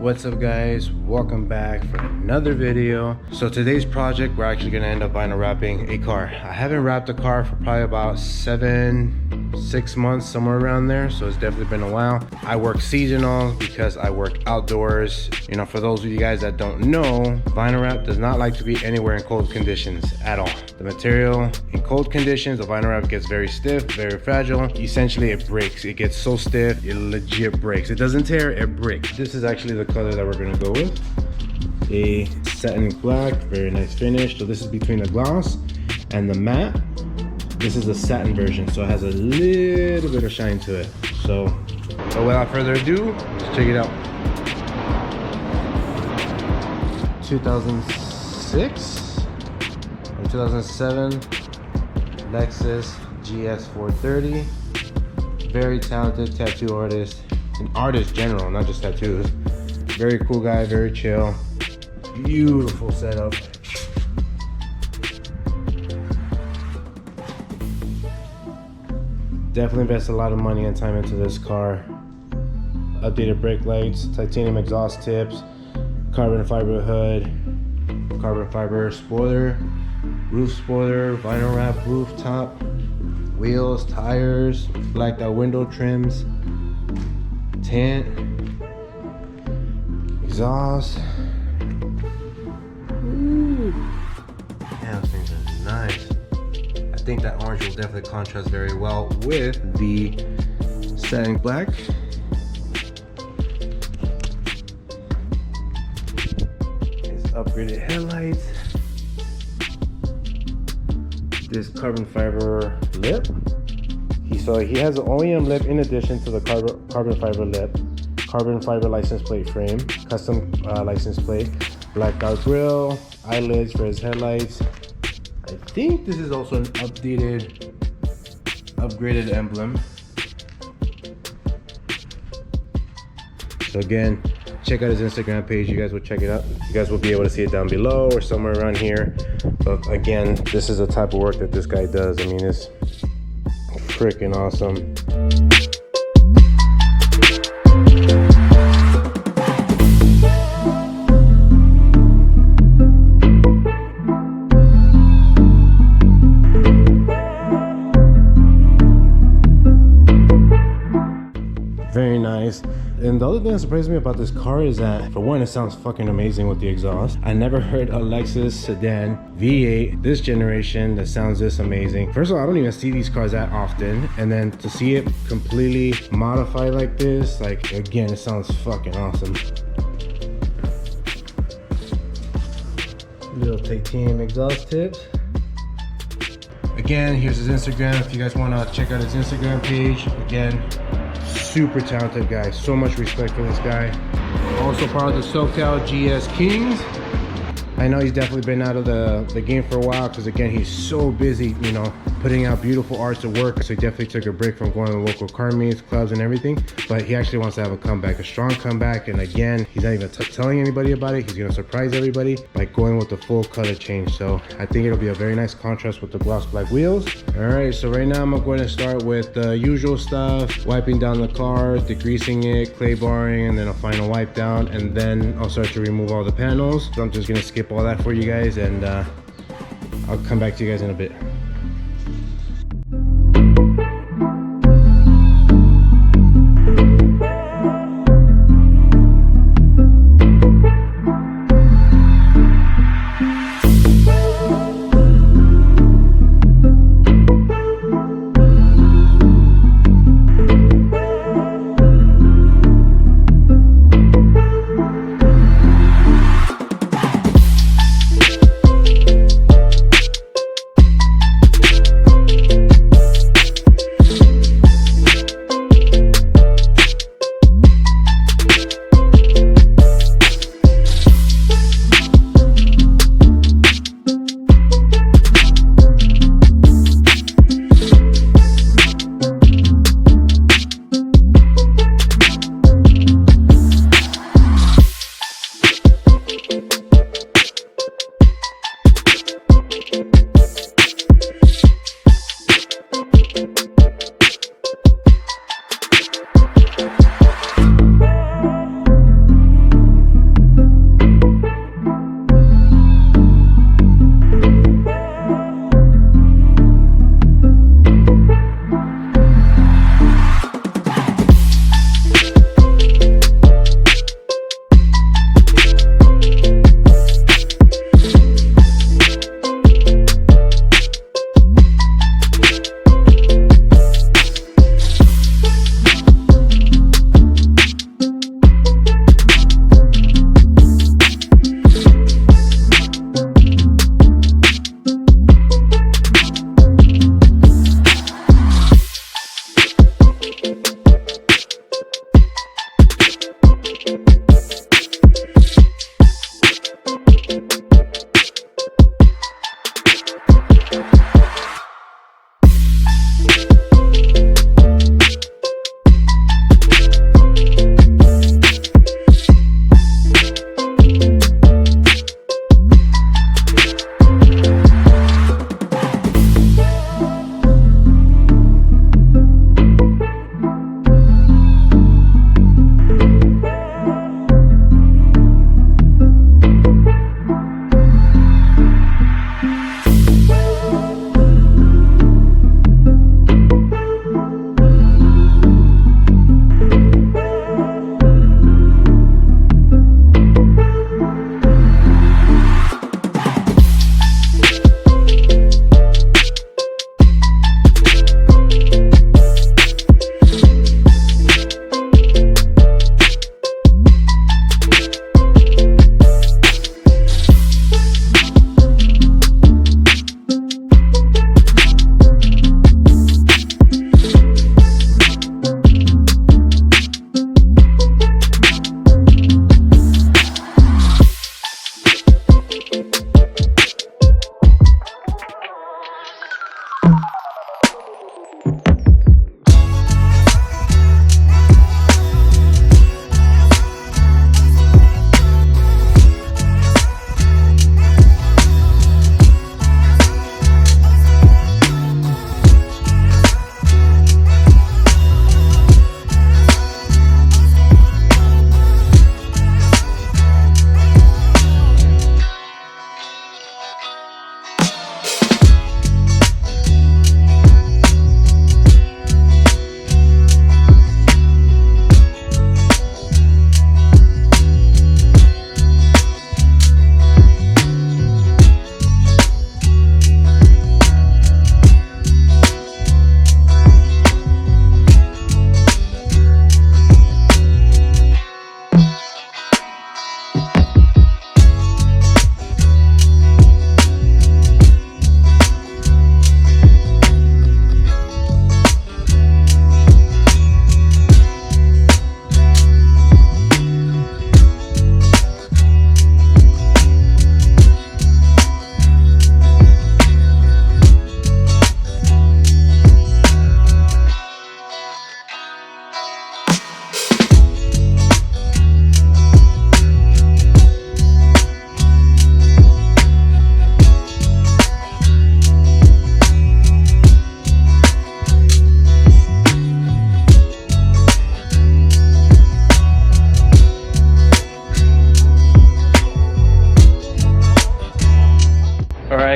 What's up guys, welcome back for another video. So today's project, we're actually going to end up vinyl wrapping a car. I haven't wrapped a car for probably about 6 months, somewhere around there, so it's definitely been a while. I work seasonal because I work outdoors. You know, for those of you guys that don't know, vinyl wrap does not like to be anywhere in cold conditions at all. The material in cold conditions, the vinyl wrap gets very stiff, very fragile. Essentially it breaks. It gets so stiff it legit breaks. It doesn't tear, it breaks. This is actually the color that we're going to go with, a satin black, very nice finish. So this is between the gloss and the matte. This is the satin version, so it has a little bit of shine to it. So without further ado, let's check it out. 2006 or 2007 Lexus GS430. Very talented tattoo artist, an artist general, not just tattoos. Very cool guy, very chill. Beautiful setup. Definitely invest a lot of money and time into this car. Updated brake lights, titanium exhaust tips, carbon fiber hood, carbon fiber spoiler, roof spoiler, vinyl wrap rooftop, wheels, tires, blacked out window trims, tint, exhaust. Ooh. Damn, those things are nice. I think that orange will definitely contrast very well with the satin black. His upgraded headlights. This carbon fiber lip. He has an OEM lip in addition to the carbon fiber lip. Carbon fiber license plate frame, custom license plate, blacked out grille, eyelids for his headlights. I think this is also an upgraded emblem. So again, check out his Instagram page. You guys will check it out. You guys will be able to see it down below or somewhere around here. But again, this is the type of work that this guy does. I mean, it's freaking awesome. Very nice. And the other thing that surprised me about this car is that, for one, it sounds fucking amazing with the exhaust. I never heard a Lexus sedan V8 this generation that sounds this amazing. First of all, I don't even see these cars that often, and then to see it completely modified like this, like, again, it sounds fucking awesome. Little titanium exhaust tips. Again, here's his Instagram if you guys want to check out his Instagram page. Again, super talented guy. So much respect for this guy. Also part of the SoCal GS Kings. I know he's definitely been out of the game for a while because, again, he's so busy, you know, putting out beautiful arts of work. So he definitely took a break from going to local car meets, clubs, and everything. But he actually wants to have a comeback, a strong comeback. And again, he's not even telling anybody about it. He's going to surprise everybody by going with the full color change. So I think it'll be a very nice contrast with the gloss black wheels. All right, so right now I'm going to start with the usual stuff, wiping down the car, degreasing it, clay barring, and then a final wipe down. And then I'll start to remove all the panels. So I'm just going to skip all that for you guys, and I'll come back to you guys in a bit.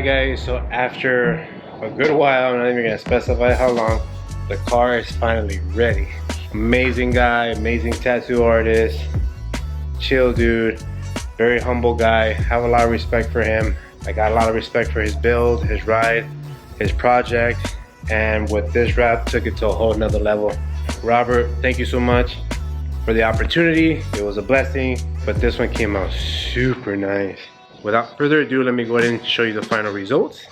Alright guys, so after a good while, I'm not even gonna specify how long, the car is finally ready. Amazing guy, amazing tattoo artist, chill dude, very humble guy. Have a lot of respect for him. I got a lot of respect for his build, his ride, his project, and with this wrap took it to a whole nother level. Robert, thank you so much for the opportunity. It was a blessing, but this one came out super nice. Without further ado, let me go ahead and show you the final results.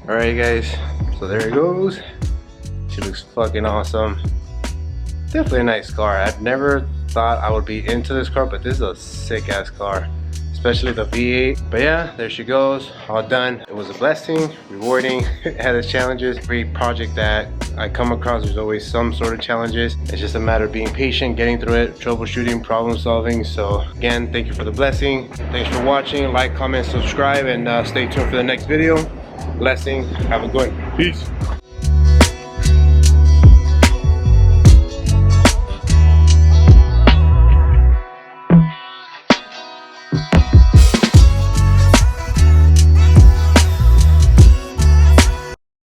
Alright guys, so there it goes. She looks fucking awesome. Definitely a nice car. I've never thought I would be into this car, but this is a sick ass car, especially the V8. But yeah, there she goes, all done. It was a blessing, rewarding. It had its challenges. Every project that I come across, there's always some sort of challenges. It's just a matter of being patient, getting through it, troubleshooting, problem solving. So again, thank you for the blessing. Thanks for watching. Like, comment, subscribe, and stay tuned for the next video. Blessing. Have a good one. Peace.